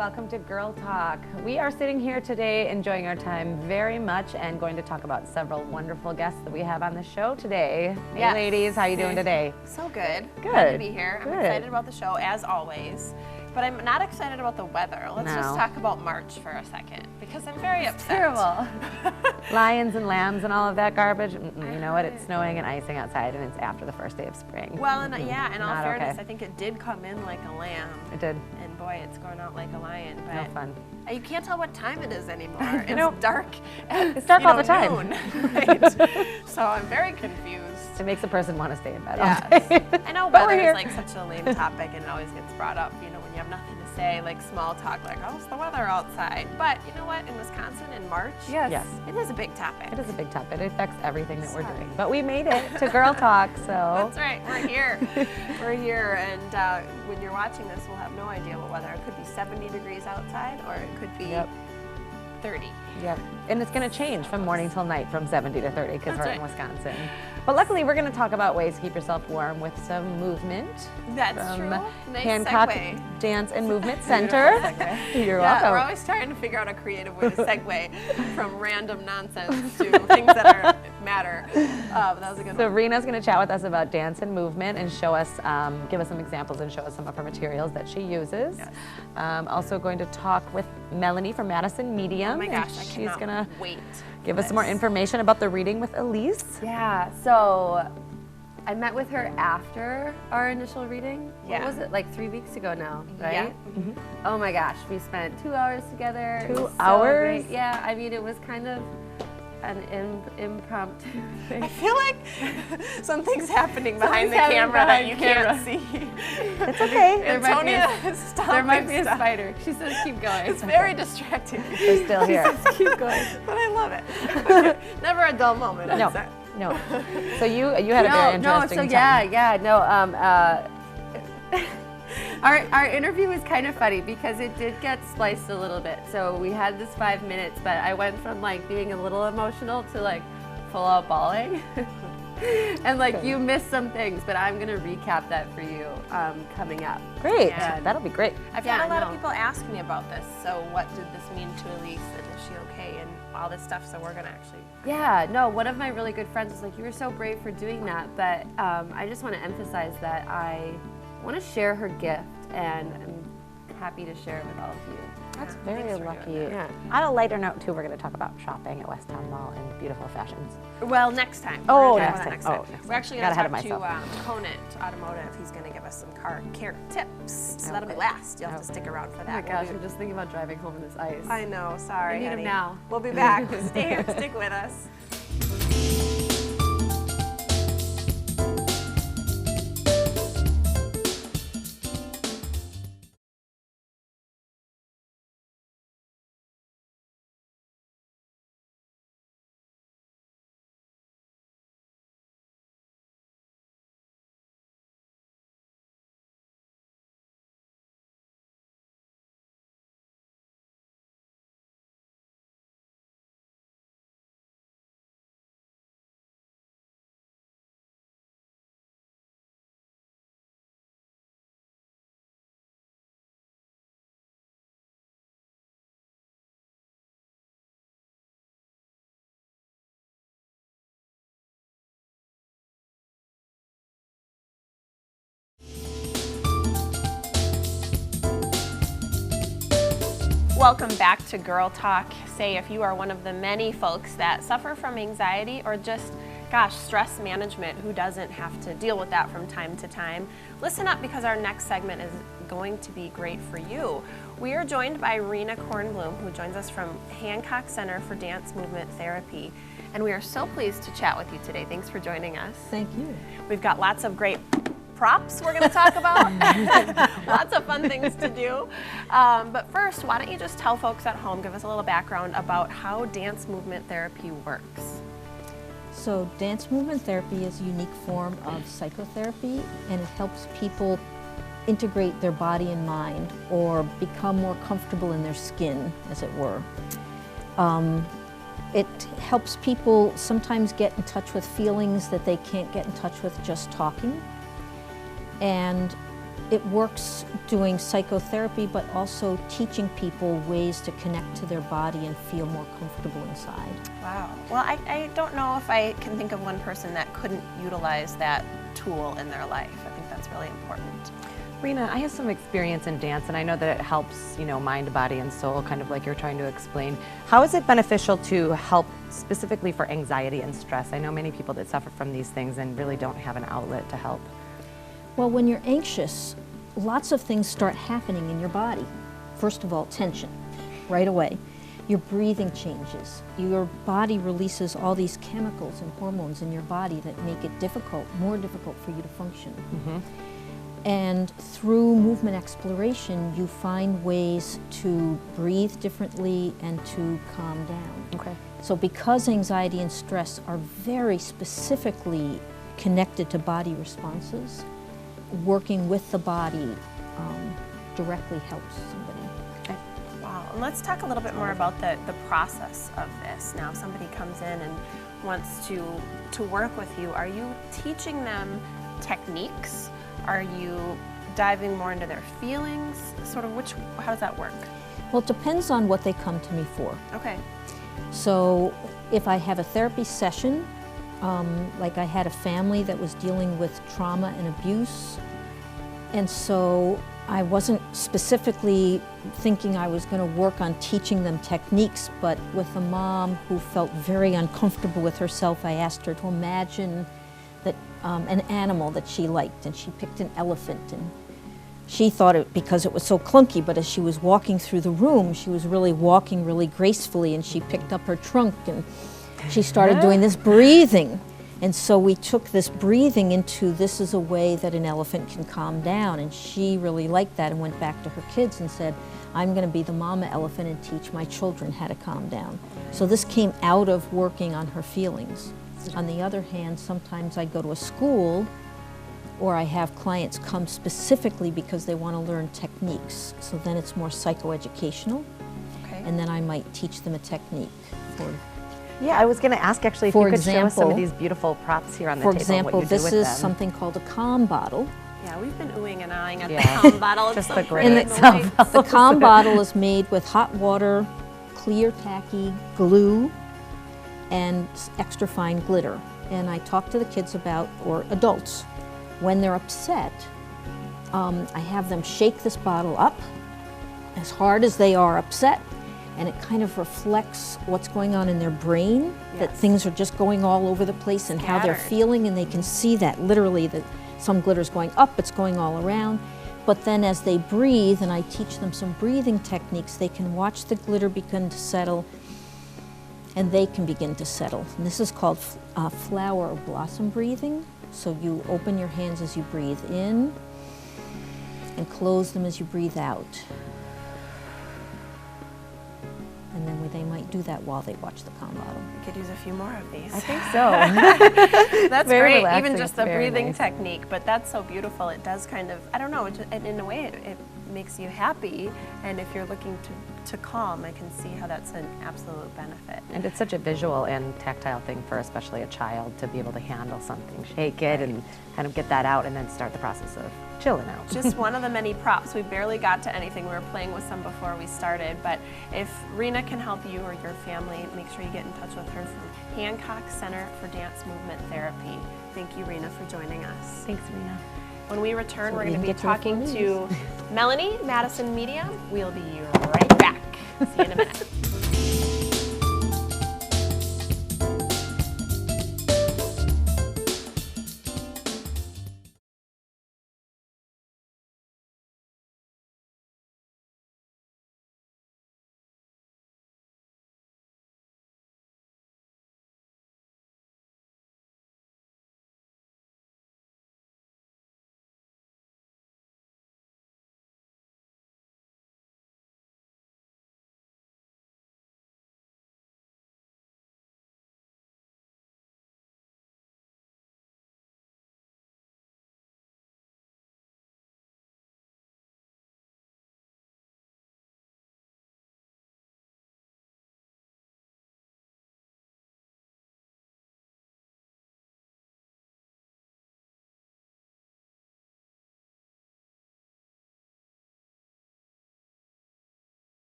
welcome to Girl Talk. We are sitting here today enjoying our time very much and going to talk about several wonderful guests that we have on the show today. Hey ladies, how you doing today? So good. Good. Glad to be here. Good. I'm excited about the show as always, but I'm not excited about the weather. Let's just talk about March for a second because I'm very upset. Terrible. Lions and lambs and all of that garbage. You know what? It's snowing and icing outside and it's after the first day of spring. Well, and yeah, in all Not fairness, okay. I think it did come in like a lamb. It did. And boy, it's going out like a lion. But No fun. You can't tell what time it is anymore. It's dark. It's dark all the time. Noon, right? So I'm very confused. It makes a person want to stay in bed Yes. all day. I know But we're weather here. is like such a lame topic and it always gets brought up, when you have nothing to say, like small talk, like, how's the weather outside? But you know what, in Wisconsin in March, Yes. it is a big topic. It is a big topic. It affects everything that we're doing. But we made it to Girl Talk, so. That's right, we're here. We're here, and when you're watching this, we'll have no idea what weather. It could be 70 degrees outside, or it could be 30. Yep. And it's going to change from morning till night from 70 to 30 because That's we're in right. Wisconsin. But luckily, we're going to talk about ways to keep yourself warm with some movement. That's from true. Nice Hancock segue. Dance and Movement Center. You're welcome. We're always trying to figure out a creative way to segue from random nonsense to things that matter. That was a good So one. Rena's going to chat with us about dance and movement and show us, give us some examples and show us some of her materials that she uses. Yes. Also going to talk with Melanie from Madison Medium. Oh my gosh, and I she's cannot gonna wait. give us some more information about the reading with Elise. Yeah, so I met with her after our initial reading. Yeah. What was it, like 3 weeks ago now, right? Yeah. Oh my gosh, we spent 2 hours together. It 2 was so hours? great. Yeah, I mean, it was kind of an impromptu thing. I feel like something's happening behind Something's the happening camera that behind you camera. can't see. It's okay. Antonia is stopping There might be a stuff. spider. She says keep going. It's very distracting, We're still here. Keep going. but I love it. Okay. Never a dull moment. No, is there? no. So you had a very interesting so time. Our interview was kind of funny because it did get spliced a little bit. So we had this 5 minutes, but I went from like being a little emotional to like full out bawling. And like you missed some things, but I'm gonna recap that for you coming up. Great. Yeah. That'll be great. I've had a lot of people ask me about this. So what did this mean to Elise, and is she okay, and all this stuff. So we're gonna actually. Yeah, no, one of my really good friends was like, you were so brave for doing that, but I just want to emphasize that I want to share her gift, and I'm happy to share it with all of you. That's very thanks for lucky. doing that. On a lighter note, too, we're going to talk about shopping at West Town Mall and beautiful fashions. Well, next time. Oh, We're gonna next talk about time. that Oh, next We're time. actually Got going ahead to of talk to Conant Automotive. He's going to give us some car care tips. So that'll be Okay. last. You'll have to stick around for Oh that. my gosh, I'm just thinking about driving home in this ice. I know. Sorry, I need 'em honey. now. We'll be back. Stay here. Stick with us. Welcome back to Girl Talk. Say if you are one of the many folks that suffer from anxiety or just, gosh, stress management, who doesn't have to deal with that from time to time, listen up because our next segment is going to be great for you. We are joined by Rena Kornblum, who joins us from Hancock Center for Dance Movement Therapy. And we are so pleased to chat with you today. Thanks for joining us. Thank you. We've got lots of great props we're going to talk about. Lots of fun things to do. But first, why don't you just tell folks at home, give us a little background about how dance movement therapy works. So dance movement therapy is a unique form of psychotherapy, and it helps people integrate their body and mind or become more comfortable in their skin, as it were. It helps people sometimes get in touch with feelings that they can't get in touch with just talking. And it works doing psychotherapy, but also teaching people ways to connect to their body and feel more comfortable inside. Wow. Well, I don't know if I can think of one person that couldn't utilize that tool in their life. I think that's really important. Rena, I have some experience in dance, and I know that it helps, mind, body, and soul, kind of like you're trying to explain. How is it beneficial to help specifically for anxiety and stress? I know many people that suffer from these things and really don't have an outlet to help. Well, when you're anxious, lots of things start happening in your body. First of all, tension, right away. Your breathing changes. Your body releases all these chemicals and hormones in your body that make it more difficult for you to function. And through movement exploration, you find ways to breathe differently and to calm down. Okay. So because anxiety and stress are very specifically connected to body responses, working with the body directly helps somebody. Okay. Wow. And let's talk a little bit more about the process of this. Now, if somebody comes in and wants to work with you, are you teaching them techniques? Are you diving more into their feelings? How does that work? Well, it depends on what they come to me for. Okay. So if I have a therapy session, like I had a family that was dealing with trauma and abuse, and so I wasn't specifically thinking I was going to work on teaching them techniques, but with a mom who felt very uncomfortable with herself, I asked her to imagine that an animal that she liked, and she picked an elephant, and she thought it because it was so clunky, but as she was walking through the room, she was really walking really gracefully, and she picked up her trunk and she started doing this breathing. And so we took this breathing into this is a way that an elephant can calm down, and she really liked that and went back to her kids and said, I'm going to be the mama elephant and teach my children how to calm down. So this came out of working on her feelings. On the other hand, sometimes I go to a school or I have clients come specifically because they want to learn techniques. So then it's more psychoeducational. Okay. And then I might teach them a technique for. Yeah, I was going to ask actually if you could show us some of these beautiful props here on the table. For example, what you do this with is them. something called a calm bottle. Yeah, we've been oohing and ahhing at Yeah. the calm bottle. It's Just so the pretty. glitter itself. The calm bottle is made with hot water, clear tacky glue, and extra fine glitter. And I talk to the kids about, or adults, when they're upset, I have them shake this bottle up as hard as they are upset, and it kind of reflects what's going on in their brain, that Yes. things are just going all over the place and how they're Scattered. feeling, and they can see that literally, that some glitter's going up, it's going all around. But then as they breathe, and I teach them some breathing techniques, they can watch the glitter begin to settle, and they can begin to settle. And this is called flower or blossom breathing. So you open your hands as you breathe in and close them as you breathe out. And then they might do that while they watch the calm bottle. We could use a few more of these. I think so. That's Very great, relaxing. even just It's the very breathing nice. technique, but that's so beautiful. It does kind of, I don't know, in a way it makes you happy, and if you're looking to calm, I can see how that's an absolute benefit. And it's such a visual and tactile thing for especially a child to be able to handle something, shake it, and kind of get that out, and then start the process of chilling out. Just one of the many props. We barely got to anything. We were playing with some before we started, but if Rena can help you or your family, make sure you get in touch with her from Hancock Center for Dance Movement Therapy. Thank you, Rena, for joining us. Thanks, Rena. When we return, So we're we going to can be get to the talking full to Melanie, Madison Media. We'll be right back. See you in a minute.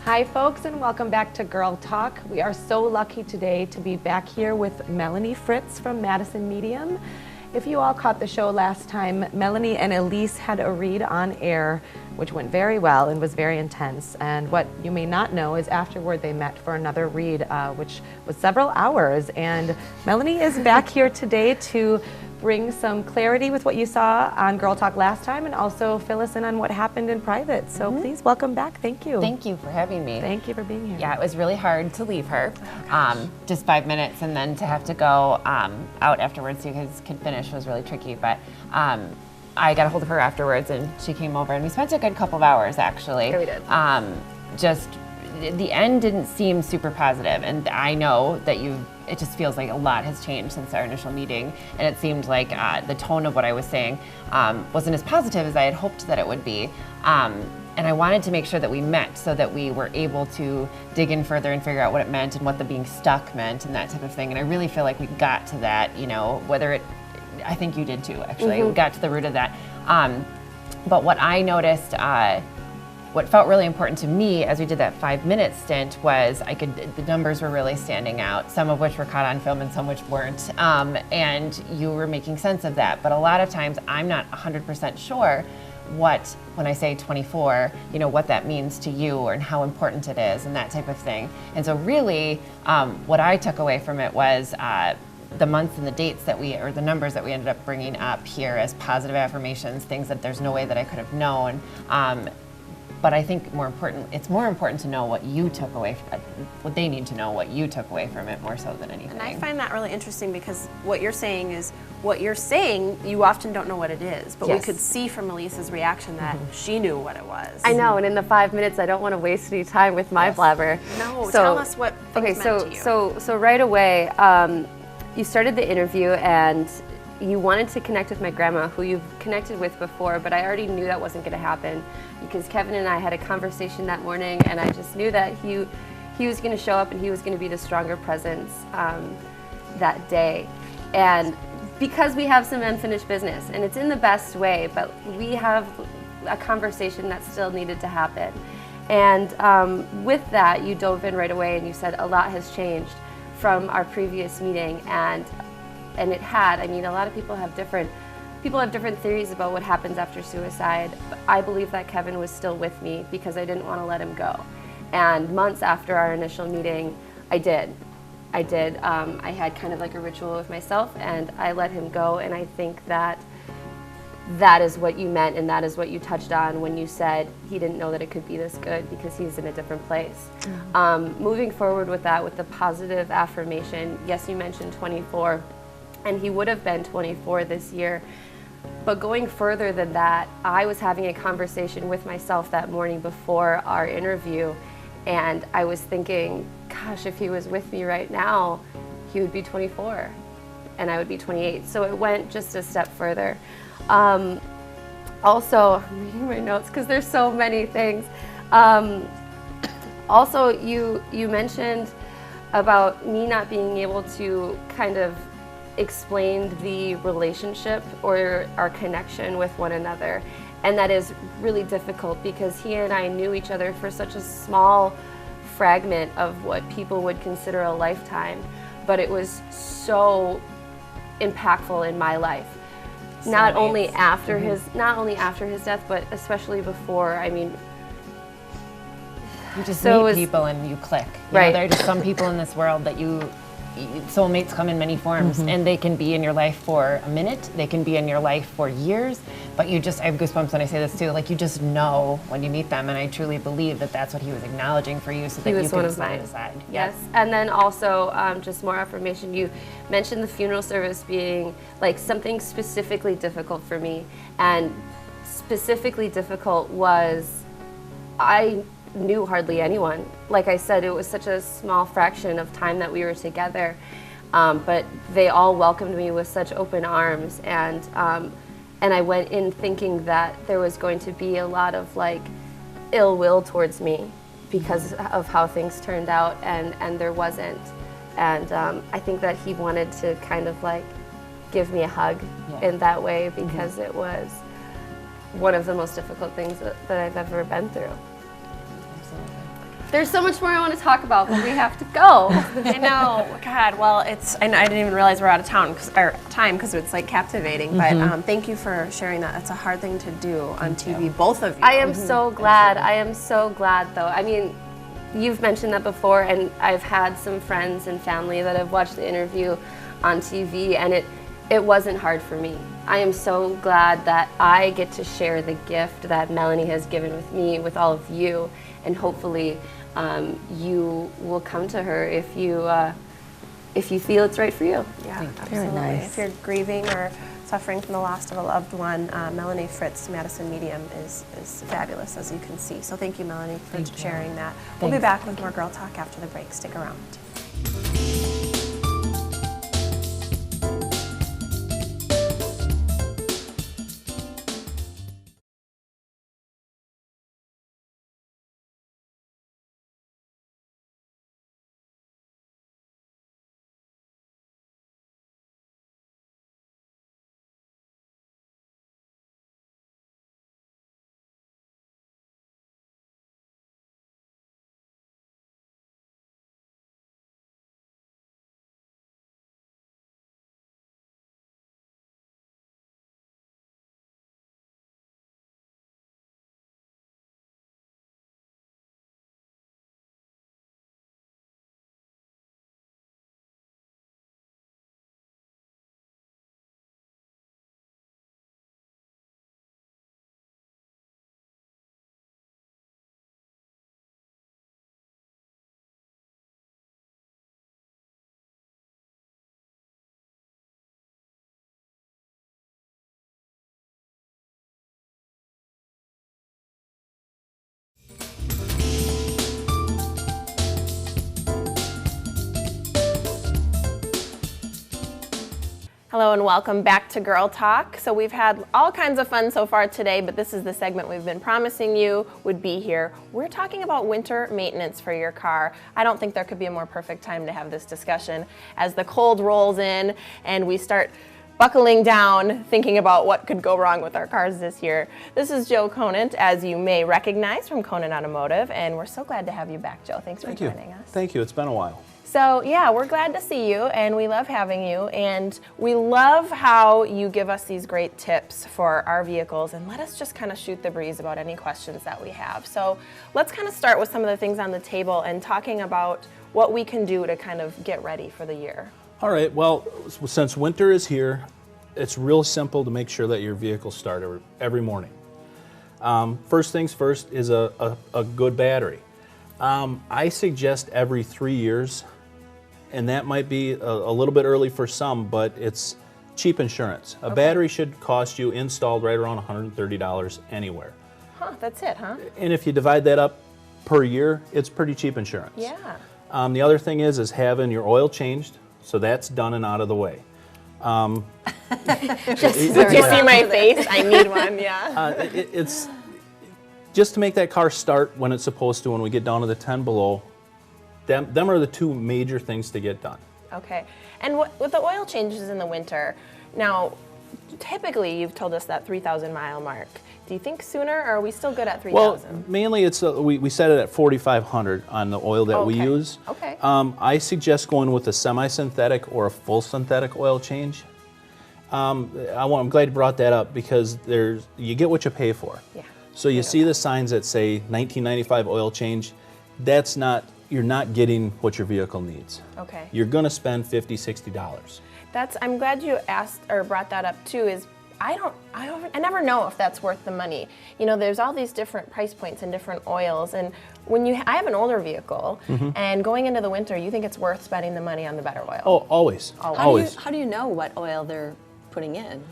Hi folks, and welcome back to Girl Talk. We are so lucky today to be back here with Melanie Fritz from Madison Medium. If you all caught the show last time, Melanie and Elise had a read on air, which went very well and was very intense. And what you may not know is afterward they met for another read, which was several hours. And Melanie is back here today to bring some clarity with what you saw on Girl Talk last time and also fill us in on what happened in private. So please welcome back. Thank you. Thank you for having me. Thank you for being here. Yeah, it was really hard to leave her, just 5 minutes, and then to have to go out afterwards so you guys could finish was really tricky. But I got a hold of her afterwards, and she came over, and we spent a good couple of hours actually. Yeah, we did. Just the end didn't seem super positive, and I know that it just feels like a lot has changed since our initial meeting, and it seemed like the tone of what I was saying wasn't as positive as I had hoped that it would be. And I wanted to make sure that we met so that we were able to dig in further and figure out what it meant and what the being stuck meant and that type of thing. And I really feel like we got to that, I think you did too, actually. We got to the root of that. But what I noticed, what felt really important to me as we did that 5-minute stint was the numbers were really standing out, some of which were caught on film and some which weren't. And you were making sense of that. But a lot of times I'm not 100% sure when I say 24, what that means to you or how important it is and that type of thing. And so really what I took away from it was the months and the dates or the numbers that we ended up bringing up here as positive affirmations, things that there's no way that I could have known. But I think it's more important to know what you took away, what they need to know, what you took away from it more so than anything. And I find that really interesting because what you're saying, you often don't know what it is, but we could see from Elise's reaction that she knew what it was. I know, and in the 5 minutes, I don't want to waste any time with my blabber. No, tell us what things meant to you. So right away, you started the interview and you wanted to connect with my grandma, who you've connected with before, but I already knew that wasn't going to happen because Kevin and I had a conversation that morning, and I just knew that he was going to show up and he was going to be the stronger presence that day. And because we have some unfinished business, and it's in the best way, but we have a conversation that still needed to happen. And with that, you dove in right away and you said a lot has changed from our previous meeting, and it had. I mean, a lot of people have different theories about what happens after suicide. But I believe that Kevin was still with me because I didn't want to let him go. And months after our initial meeting, I did. I had kind of like a ritual with myself, and I let him go. And I think that is what you meant, and that is what you touched on when you said he didn't know that it could be this good because he's in a different place. Moving forward with that, with the positive affirmation, yes, you mentioned 24, and he would have been 24 this year. But going further than that, I was having a conversation with myself that morning before our interview, and I was thinking, gosh, if he was with me right now, he would be 24, and I would be 28. So it went just a step further. Also, I'm reading my notes because there's so many things. Also, you mentioned about me not being able to kind of explain the relationship or our connection with one another. And that is really difficult because he and I knew each other for such a small fragment of what people would consider a lifetime. But it was so impactful in my life. Not only after his death, but especially before. I mean, you just meet people and you click. Right. There are just some people in this world that soulmates come in many forms, and they can be in your life for a minute, they can be in your life for years, but I have goosebumps when I say this too, like you just know when you meet them, and I truly believe that that's what he was acknowledging for you so that you can set it aside. Yes, and then also just more affirmation, you mentioned the funeral service being like something specifically difficult for me, and specifically difficult was I knew hardly anyone. Like I said, it was such a small fraction of time that we were together, but they all welcomed me with such open arms, and I went in thinking that there was going to be a lot of like ill will towards me because of how things turned out, and there wasn't. And I think that he wanted to kind of like give me a hug in that way because it was one of the most difficult things that I've ever been through. There's so much more I want to talk about, but we have to go. I know. God, well, I didn't even realize we're out of time because it's like captivating. But thank you for sharing that. It's a hard thing to do on TV, both of you. I am so glad. I am so glad, though. I mean, you've mentioned that before, and I've had some friends and family that have watched the interview on TV, and it wasn't hard for me. I am so glad that I get to share the gift that Melanie has given with me, with all of you, and hopefully you will come to her if you feel it's right for you. Yeah, absolutely. Very nice. If you're grieving or suffering from the loss of a loved one, Melanie Fritz, Madison Medium, is fabulous, as you can see. So thank you, Melanie, for sharing that. We'll be back with more Girl Talk after the break. Stick around. Hello and welcome back to Girl Talk. So we've had all kinds of fun so far today, but this is the segment we've been promising you would be here. We're talking about winter maintenance for your car. I don't think there could be a more perfect time to have this discussion as the cold rolls in and we start buckling down, thinking about what could go wrong with our cars this year. This is Joe Conant, as you may recognize from Conant Automotive, and we're so glad to have you back, Joe. Thanks for joining us. Thank you. It's been a while. So yeah, we're glad to see you, and we love having you, and we love how you give us these great tips for our vehicles and let us just kind of shoot the breeze about any questions that we have. So let's kind of start with some of the things on the table and talking about what we can do to kind of get ready for the year. All right, well, since winter is here, it's real simple to make sure that your vehicles start every morning. First things first is a good battery. I suggest every 3 years, and that might be a little bit early for some, but it's cheap insurance. A battery should cost you installed right around $130 anywhere. Huh, that's it, huh? And if you divide that up per year, it's pretty cheap insurance. Yeah. The other thing is having your oil changed, so that's done and out of the way. Did you see my face? I need one, yeah. It's just to make that car start when it's supposed to when we get down to the 10 below. Them are the two major things to get done. Okay. And with the oil changes in the winter, now, typically you've told us that 3,000 mile mark. Do you think sooner, or are we still good at 3,000? Well, mainly it's we set it at 4,500 on the oil that we use. Okay. I suggest going with a semi-synthetic or a full synthetic oil change. I'm glad you brought that up because you get what you pay for. Yeah. So you see the signs that say 1995 oil change. You're not getting what your vehicle needs. Okay. You're going to spend $50, $60. I'm glad you asked or brought that up too. Is I never know if that's worth the money. You know, there's all these different price points and different oils, and I have an older vehicle, and going into the winter, you think it's worth spending the money on the better oil? Oh, always. Always. How do you know what oil they're putting in?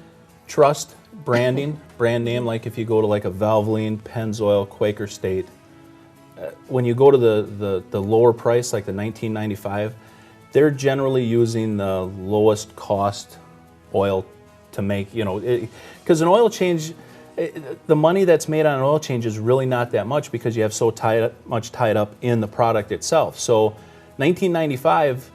Trust, branding, brand name, like if you go to like a Valvoline, Pennzoil, Quaker State, when you go to the lower price, like the 1995, they're generally using the lowest cost oil to make, because an oil change, the money that's made on an oil change is really not that much because you have so much tied up in the product itself. So 1995,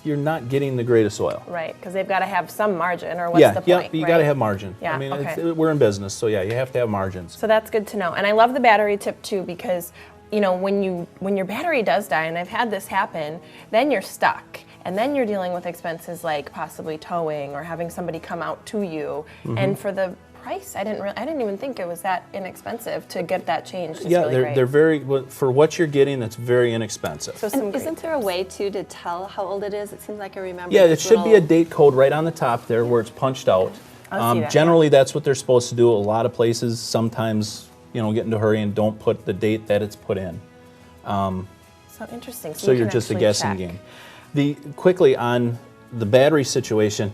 you're not getting the greatest oil. Right, because they've got to have some margin, or what's the point? Yeah, you got to have margin. Yeah, I mean, okay. we're in business, so yeah, you have to have margins. So that's good to know. And I love the battery tip too, because you know, when your battery does die, and I've had this happen, then you're stuck. And then you're dealing with expenses like possibly towing or having somebody come out to you. And for the price, I didn't even think it was that inexpensive to get that changed. It's Yeah, really great. they're very, for what you're getting, that's very inexpensive. So some And great isn't there a way to tell how old it is? It seems like I remember. Yeah, it this should be a little- date code right on the top there where it's punched out. I'll see that, Generally, that's what they're supposed to do. A lot of places sometimes, you know, get into a hurry and don't put the date that it's put in. So interesting. So you you're can just a actually guessing check. game. Quickly on the battery situation,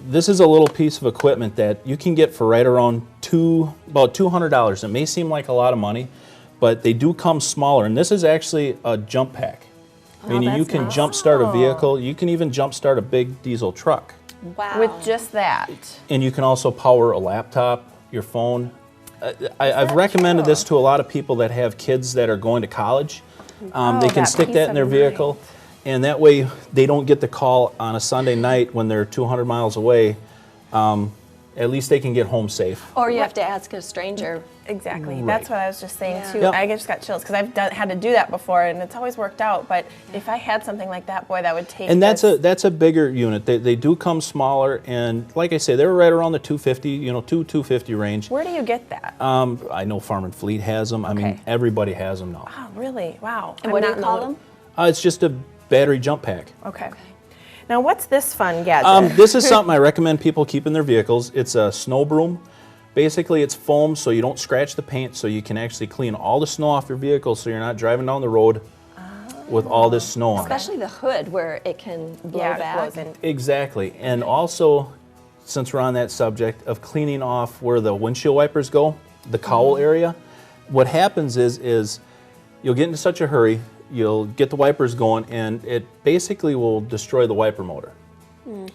this is a little piece of equipment that you can get for right around about $200. It may seem like a lot of money, but they do come smaller. And this is actually a jump pack. Meaning you can jump start a vehicle. You can even jump start a big diesel truck. Wow. With just that. And you can also power a laptop, your phone. I've recommended this to a lot of people that have kids that are going to college. They can that stick peace that in of their mind. vehicle, and that way they don't get the call on a Sunday night when they're 200 miles away. At least they can get home safe. Or you have to ask a stranger. Exactly. Right. That's what I was just saying Yeah. too. Yep. I just got chills because I've had to do that before, and it's always worked out. But if I had something like that, boy, that would take. And that's this- a bigger unit. They do come smaller, and like I say, they're right around the 250, 250 range. Where do you get that? I know Farm and Fleet has them. I mean, Okay. everybody has them now. Oh, really? Wow. And I'm what do not you in the call loop. them? It's just a battery jump pack. Okay. Now, what's this fun gadget? This is something I recommend people keep in their vehicles. It's a snow broom. Basically, it's foam so you don't scratch the paint, so you can actually clean all the snow off your vehicle so you're not driving down the road with all this snow on it. Especially the hood where it can blow yeah, back. it blows in. Exactly. And also, since we're on that subject of cleaning off where the windshield wipers go, the cowl area, what happens is you'll get into such a hurry, you'll get the wipers going, and it basically will destroy the wiper motor.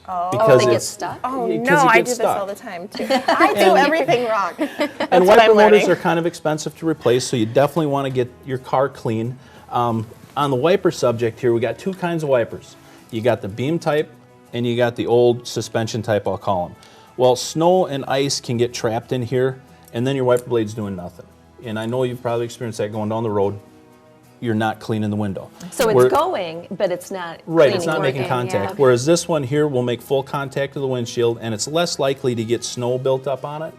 Because They get it's stuck? Oh because no, it I gets do stuck. this all the time too. I do everything wrong. And what wiper I'm motors learning. are kind of expensive to replace, so you definitely want to get your car clean. On the wiper subject here, we got two kinds of wipers. You got the beam type, and you got the old suspension type, I'll call them. Well, snow and ice can get trapped in here, and then your wiper blade's doing nothing. And I know you've probably experienced that going down the road. You're not cleaning the window. So it's Where- going, but it's not Right, it's cleaning, not making working. contact. Yeah. Whereas this one here will make full contact to the windshield, and it's less likely to get snow built up on it.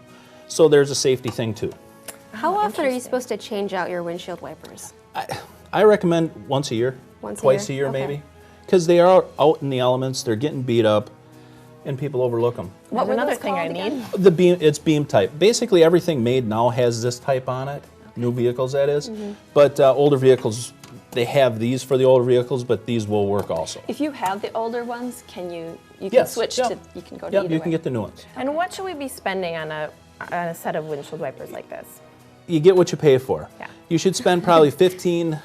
So there's a safety thing too. How often are you supposed to change out your windshield wipers? I recommend once a year, Once a twice a year? year Okay. maybe, because they are out in the elements, they're getting beat up, and people overlook them. What were another those thing I called need? again? It's beam type. Basically everything made now has this type on it, new vehicles that is. Mm-hmm. But older vehicles, they have these for the older vehicles, but these will work also. If you have the older ones, can you can Yes, switch yeah. to, you can go to Yep, either you can way. get the new ones. And what should we be spending on a set of windshield wipers like this? You get what you pay for. Yeah. You should spend probably $15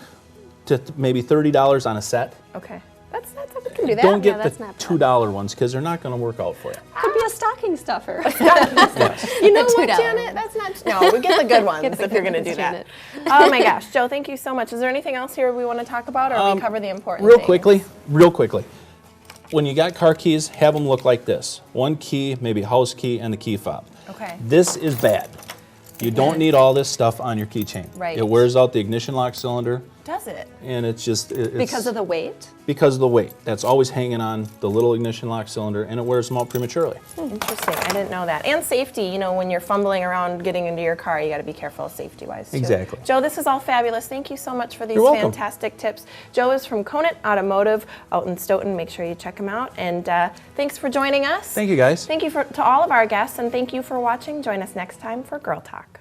to maybe $30 on a set. Okay, that's we can do that. Don't get that's the not bad. $2 ones because they're not going to work out for you. Could be a stocking stuffer. You know what, $2 Janet? That's not. No, we get the good ones if you're going to do that. Oh my gosh, Joe, thank you so much. Is there anything else here we want to talk about, or we cover the important Real things? quickly. When you got car keys, have them look like this. One key, maybe house key, and the key fob. Okay. This is bad. You don't need all this stuff on your keychain. Right. It wears out the ignition lock cylinder, Does it? and it's just it's Because of the weight? because of the weight. That's always hanging on the little ignition lock cylinder, and it wears them out prematurely. Interesting. I didn't know that. And safety, you know, when you're fumbling around getting into your car, you got to be careful safety-wise, too. Exactly. Joe, this is all fabulous. Thank you so much for these You're welcome. fantastic tips. Joe is from Conant Automotive out in Stoughton. Make sure you check him out. And thanks for joining us. Thank you, guys. Thank you to all of our guests, and thank you for watching. Join us next time for Girl Talk.